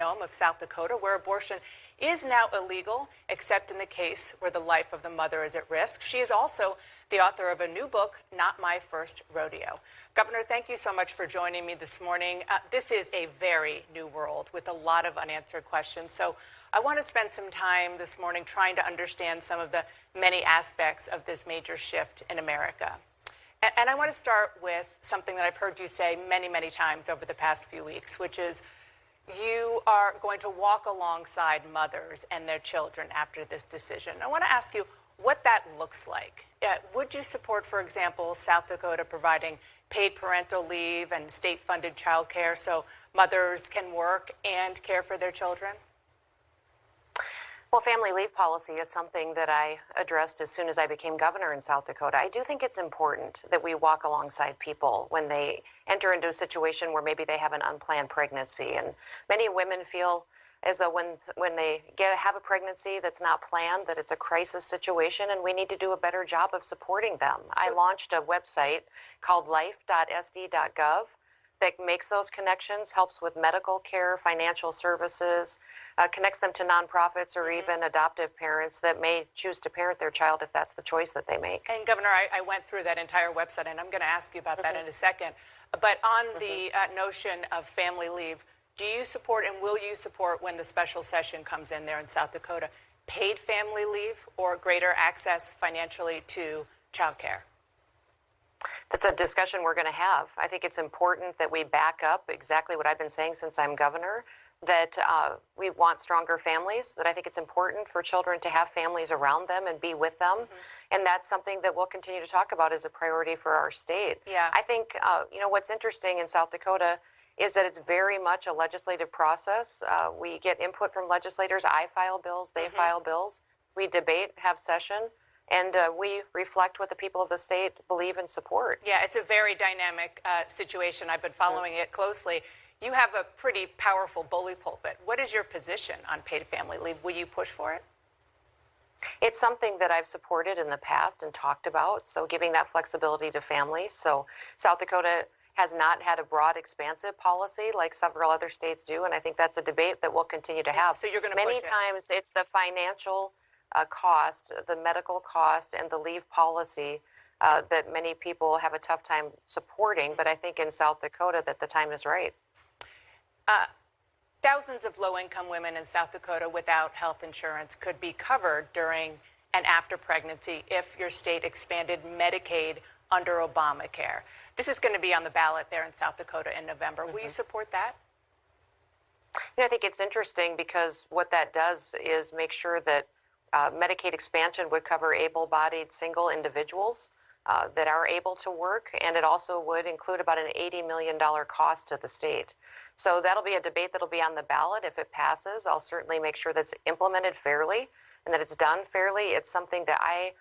Noem of South Dakota, where abortion is now illegal, except in the case where the life of the mother is at risk. She is also the author of a new book, Not My First Rodeo. Governor, thank you so much for joining me this morning. This is a very new world with a lot of unanswered questions. So I want to spend some time this morning trying to understand some of the many aspects of this major shift in America. And I want to start with something that I've heard you say many, many times over the past few weeks, which is you are going to walk alongside mothers and their children after this decision. I want to ask you what that looks like. Would you support, for example, South Dakota providing paid parental leave and state-funded child care so mothers can work and care for their children? Well, family leave policy is something that I addressed as soon as I became governor in South Dakota. I do think it's important that we walk alongside people when they enter into a situation where maybe they have an unplanned pregnancy. And many women feel as though when they have a pregnancy that's not planned, that it's a crisis situation, and we need to do a better job of supporting them. I launched a website called life.sd.gov that makes those connections, helps with medical care, financial services, connects them to nonprofits or even adoptive parents that may choose to parent their child if that's the choice that they make. And Governor, I went through that entire website, and I'm going to ask you about that in a second. But on the notion of family leave, do you support and will you support, when the special session comes in there in South Dakota, paid family leave or greater access financially to child care? That's a discussion we're going to have. I think it's important that we back up exactly what I've been saying since I'm governor, that we want stronger families, that I think it's important for children to have families around them and be with them. And that's something that we'll continue to talk about as a priority for our state. Yeah. I think, what's interesting in South Dakota is that it's very much a legislative process. We get input from legislators. I file bills, they file bills. We debate, have session, and we reflect what the people of the state believe and support. Yeah, it's a very dynamic situation. I've been following it closely. You have a pretty powerful bully pulpit. What is your position on paid family leave? Will you push for it? It's something that I've supported in the past and talked about, so giving that flexibility to families. So South Dakota has not had a broad, expansive policy like several other states do, and I think that's a debate that we'll continue to have. So you're going to Many push it. times it's the financial cost, the medical cost, and the leave policy that many people have a tough time supporting, but I think in South Dakota that the time is right. Thousands of low-income women in South Dakota without health insurance could be covered during and after pregnancy if your state expanded Medicaid under Obamacare. This is going to be on the ballot there in South Dakota in November. Will you support that? I think it's interesting because what that does is make sure that Medicaid expansion would cover able-bodied single individuals that are able to work, and it also would include about an $80 million cost to the state. So that'll be a debate that'll be on the ballot. If it passes, I'll certainly make sure that's implemented fairly and that it's done fairly. It's something that I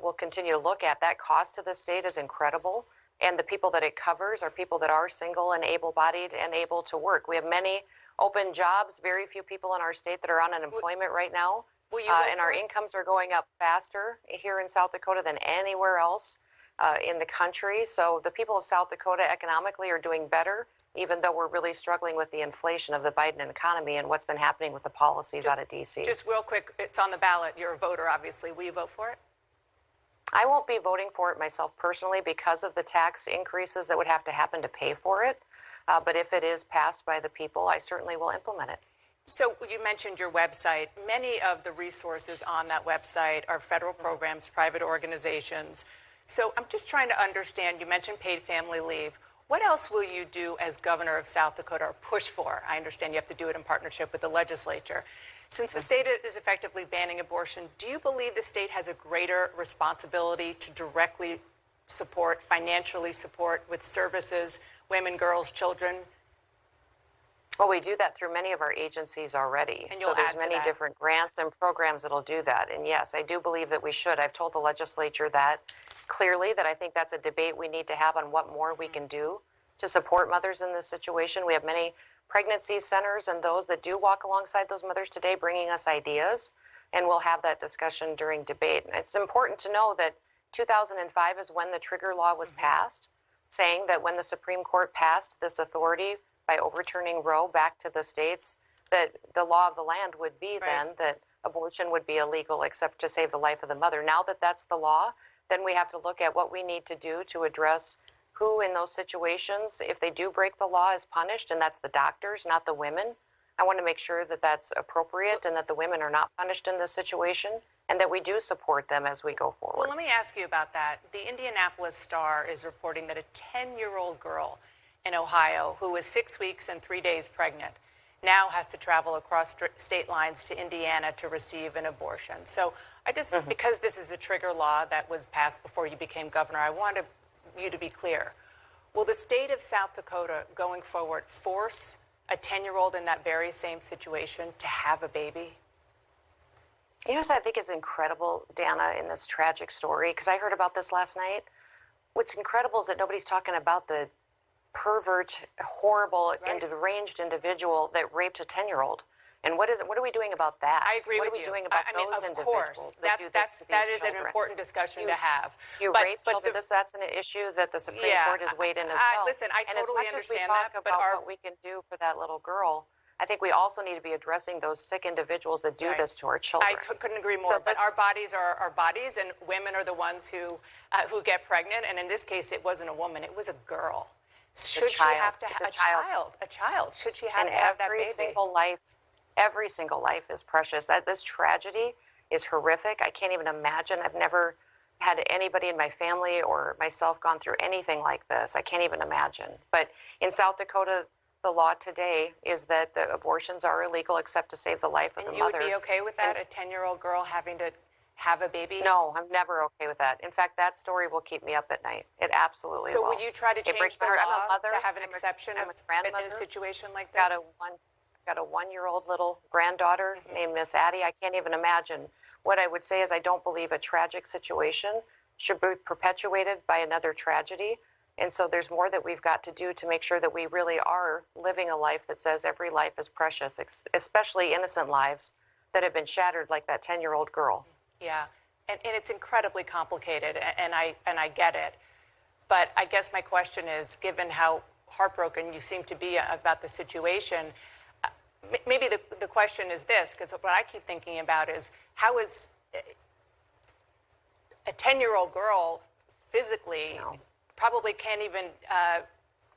will continue to look at. That cost to the state is incredible, and the people that it covers are people that are single and able-bodied and able to work. We have many open jobs, very few people in our state that are on unemployment right now, and our incomes are going up faster here in South Dakota than anywhere else in the country. So the people of South Dakota economically are doing better, even though we're really struggling with the inflation of the Biden economy and what's been happening with the policies out of D.C. Just real quick, it's on the ballot. You're a voter, obviously. Will you vote for it? I won't be voting for it myself personally because of the tax increases that would have to happen to pay for it. But if it is passed by the people, I certainly will implement it. So you mentioned your website. Many of the resources on that website are federal programs, private organizations. So I'm just trying to understand, you mentioned paid family leave. What else will you do as governor of South Dakota or push for? I understand you have to do it in partnership with the legislature. Since the state is effectively banning abortion, do you believe the state has a greater responsibility to directly support, financially support with services, women, girls, children? Well, we do that through many of our agencies already. So there's many different grants and programs that'll do that. And yes, I do believe that we should. I've told the legislature that clearly, that I think that's a debate we need to have on what more we can do to support mothers in this situation. We have many pregnancy centers and those that do walk alongside those mothers today, bringing us ideas, and we'll have that discussion during debate. It's important to know that 2005 is when the trigger law was passed, saying that when the Supreme Court passed this authority by overturning Roe back to the states, that the law of the land would be Right. then that abortion would be illegal except to save the life of the mother. Now that that's the law, then we have to look at what we need to do to address who in those situations, if they do break the law, is punished, and that's the doctors, not the women. I want to make sure that that's appropriate and that the women are not punished in this situation and that we do support them as we go forward. Well, let me ask you about that. The Indianapolis Star is reporting that a 10-year-old girl in Ohio who was 6 weeks and 3 days pregnant now has to travel across state lines to Indiana to receive an abortion. So I just, because this is a trigger law that was passed before you became governor, I wanted you to be clear. Will the state of South Dakota going forward force a 10-year-old in that very same situation to have a baby? You know what I think is incredible, Dana, in this tragic story, because I heard about this last night. What's incredible is that nobody's talking about the pervert, horrible, deranged individual that raped a 10-year-old. And what are we doing about that? I agree with you. What are we doing about I mean, those of individuals course, that do this to these that is children? an important discussion to have. You rape children. That's an issue that the Supreme Court has weighed in as well. Listen, I totally understand that, but what we can do for that little girl, I think we also need to be addressing those sick individuals that do this to our children. I couldn't agree more. But our bodies are our bodies, and women are the ones who get pregnant. And in this case, it wasn't a woman; it was a girl. Should she have to have a child? A child. Should she have to have that baby? Every single life is precious. This tragedy is horrific. I can't even imagine. I've never had anybody in my family or myself gone through anything like this. I can't even imagine. But in South Dakota, the law today is that the abortions are illegal except to save the life of the mother. And you would be okay with that, a 10-year-old girl having to have a baby? No, I'm never okay with that. In fact, that story will keep me up at night. It absolutely will. So would you try to change the law to have an exception in a situation like this? Got a 1-year-old little granddaughter named Miss Addie. I can't even imagine. What I would say is I don't believe a tragic situation should be perpetuated by another tragedy. And so there's more that we've got to do to make sure that we really are living a life that says every life is precious, especially innocent lives that have been shattered like that 10-year-old girl. Yeah, and it's incredibly complicated, and I get it. But I guess my question is, given how heartbroken you seem to be about the situation, maybe the question is this, because what I keep thinking about is, how is a 10-year-old girl physically probably can't even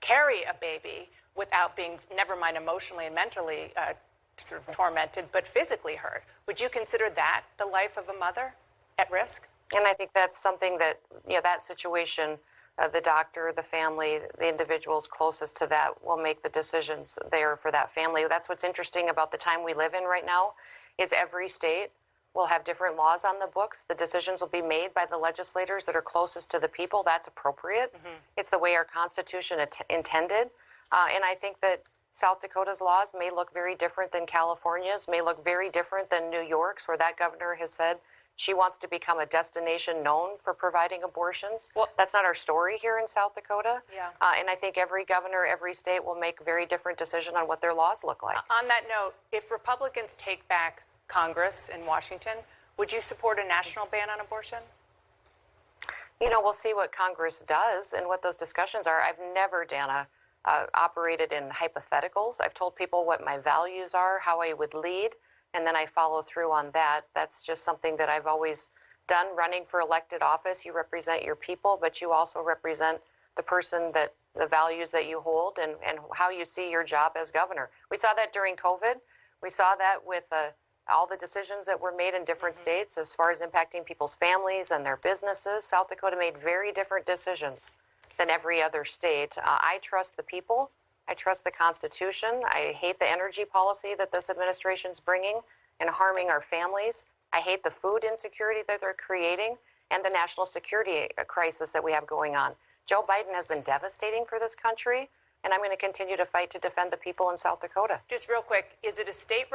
carry a baby without being, never mind emotionally and mentally sort of tormented, but physically hurt. Would you consider that the life of a mother at risk? And I think that's something that, that situation, the doctor, the family, the individuals closest to that will make the decisions there for that family. That's what's interesting about the time we live in right now, is every state will have different laws on the books. The decisions will be made by the legislators that are closest to the people. That's appropriate. It's the way our Constitution intended. And I think that South Dakota's laws may look very different than California's, may look very different than New York's, where that governor has said she wants to become a destination known for providing abortions. Well, that's not our story here in South Dakota. Yeah. And I think every governor, every state will make a very different decision on what their laws look like. On that note, if Republicans take back Congress in Washington, would you support a national ban on abortion? We'll see what Congress does and what those discussions are. I've never, Dana, operated in hypotheticals. I've told people what my values are, how I would lead, and then I follow through on that. That's just something that I've always done. Running for elected office, you represent your people, but you also represent the person that, the values that you hold and how you see your job as governor. We saw that during COVID. We saw that with all the decisions that were made in different states as far as impacting people's families and their businesses. South Dakota made very different decisions than every other state. I trust the people. I trust the Constitution. I hate the energy policy that this administration's bringing and harming our families. I hate the food insecurity that they're creating and the national security crisis that we have going on. Joe Biden has been devastating for this country, and I'm going to continue to fight to defend the people in South Dakota. Just real quick, is it a state